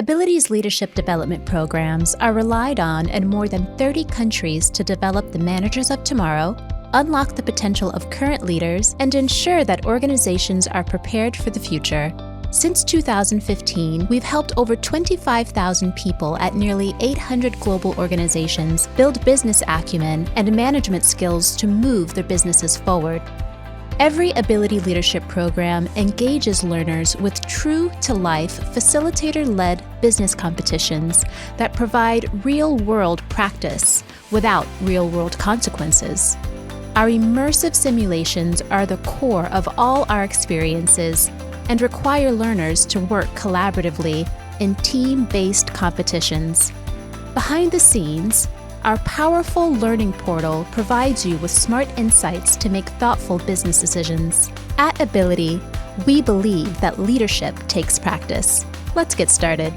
Abilitie's leadership development programs are relied on in more than 30 countries to develop the managers of tomorrow, unlock the potential of current leaders, and ensure that organizations are prepared for the future. Since 2015, we've helped over 25,000 people at nearly 800 global organizations build business acumen and management skills to move their businesses forward. Every Abilitie leadership program engages learners with true-to-life, facilitator-led business competitions that provide real-world practice without real-world consequences. Our immersive simulations are the core of all our experiences and require learners to work collaboratively in team-based competitions. Behind the scenes, our powerful learning portal provides you with smart insights to make thoughtful business decisions. At Abilitie, we believe that leadership takes practice. Let's get started.